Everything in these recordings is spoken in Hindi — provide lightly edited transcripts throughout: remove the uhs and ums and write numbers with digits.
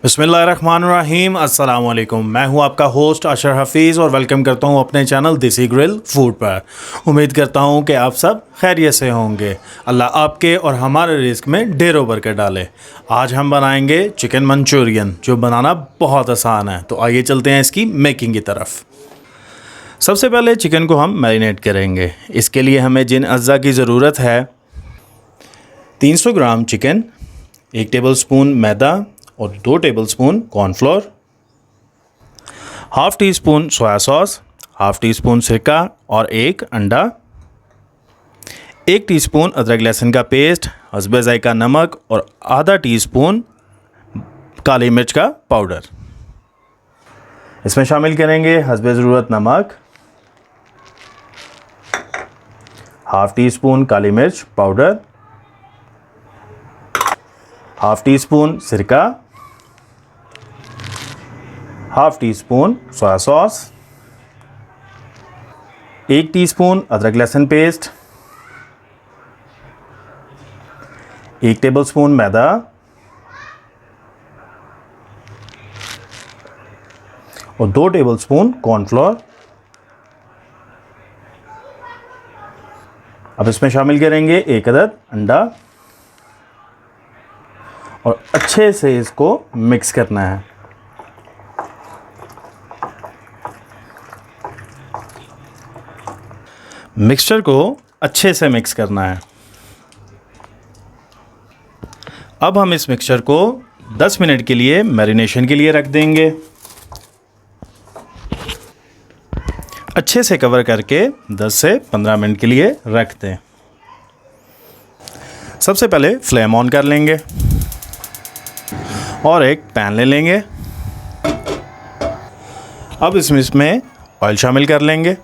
बिस्मिल्लाहिर्रहमानिर्रहीम। अस्सलाम वालेकुम। मैं हूं आपका होस्ट अशर हफीज़ और वेलकम करता हूं अपने चैनल देसी ग्रिल फूड पर। उम्मीद करता हूं कि आप सब खैरियत से होंगे। अल्लाह आपके और हमारे रिस्क में ढेरों बरकत डाले। आज हम बनाएंगे चिकन मंचूरियन, जो बनाना बहुत आसान है। तो आइए चलते हैं इसकी मेकिंग की तरफ। सबसे पहले चिकन को हम मैरिनेट करेंगे। इसके लिए हमें जिन अज्जा की ज़रूरत है, 300 ग्राम चिकन, 1 टेबलस्पून मैदा और 2 tablespoon cornflour, half teaspoon soya sauce, half tea spoon सिरका और 1 अंडा, 1 टीस्पून अदरक लहसुन का पेस्ट, हस्बे ज़ायका नमक और आधा टीस्पून काली मिर्च का पाउडर। इसमें शामिल करेंगे हस्बे ज़रूरत नमक, हाफ़ टी स्पून काली मिर्च पाउडर, हाफ़ टी स्पून सिरका, half teaspoon soya sauce, 1 teaspoon अदरक लहसुन पेस्ट, 1 टेबलस्पून मैदा और 2 टेबलस्पून कॉर्नफ्लोर। अब इसमें शामिल करेंगे 1 अदद अंडा और अच्छे से इसको मिक्स करना है। मिक्सचर को अच्छे से मिक्स करना है। अब हम इस मिक्सचर को 10 मिनट के लिए मैरिनेशन के लिए रख देंगे। अच्छे से कवर करके 10 से 15 मिनट के लिए रख दें। सबसे पहले फ्लेम ऑन कर लेंगे और एक पैन ले लेंगे। अब इसमें ऑयल शामिल कर लेंगे।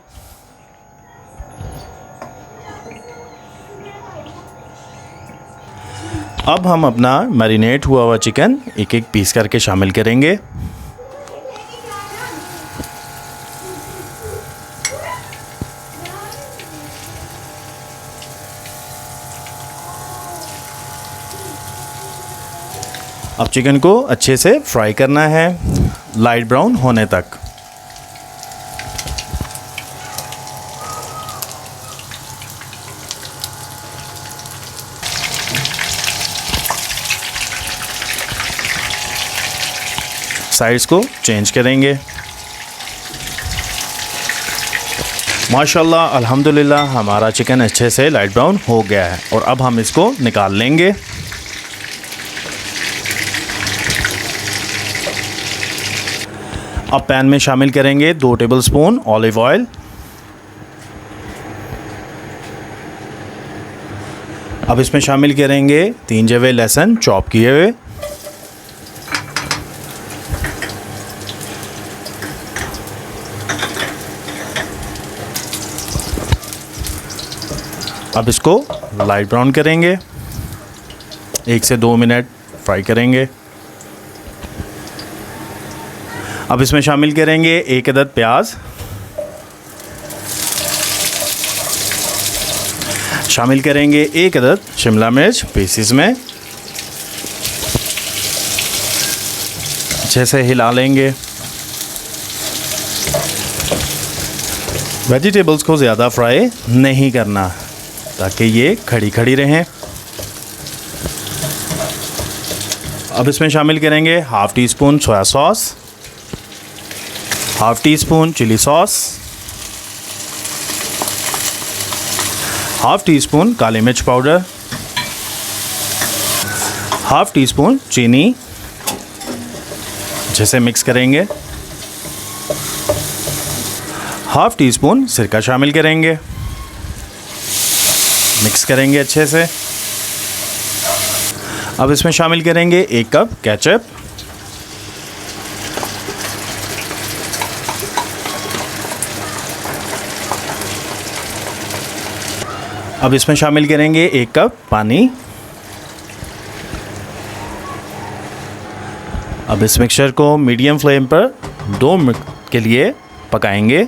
अब हम अपना मैरिनेट हुआ चिकन एक एक पीस करके शामिल करेंगे। अब चिकन को अच्छे से फ्राई करना है, लाइट ब्राउन होने तक। साइड्स को चेंज करेंगे। माशाल्लाह अल्हम्दुलिल्लाह हमारा चिकन अच्छे से लाइट ब्राउन हो गया है और अब हम इसको निकाल लेंगे। अब पैन में शामिल करेंगे 2 टेबलस्पून ऑलिव ऑयल, अब इसमें शामिल करेंगे 3 जवे लहसुन चॉप किए हुए, अब इसको लाइट ब्राउन करेंगे। 1 से 2 मिनट फ्राई करेंगे। अब इसमें शामिल करेंगे 1 अदद प्याज, शामिल करेंगे 1 अदद शिमला मिर्च पीसेस में, अच्छे से हिला लेंगे। वेजिटेबल्स को ज़्यादा फ्राई नहीं करना ताकि ये खड़ी खड़ी रहें। अब इसमें शामिल करेंगे half teaspoon soya sauce, half teaspoon chilli sauce, half teaspoon काली मिर्च पाउडर, हाफ़ टी स्पून चीनी। अच्छे से मिक्स करेंगे। हाफ़ टी स्पून सिरका शामिल करेंगे, मिक्स करेंगे अच्छे से। अब इसमें शामिल करेंगे 1 कप केचप, अब इसमें शामिल करेंगे 1 कप पानी। अब इस मिक्सचर को मीडियम फ्लेम पर 2 मिनट के लिए पकाएंगे।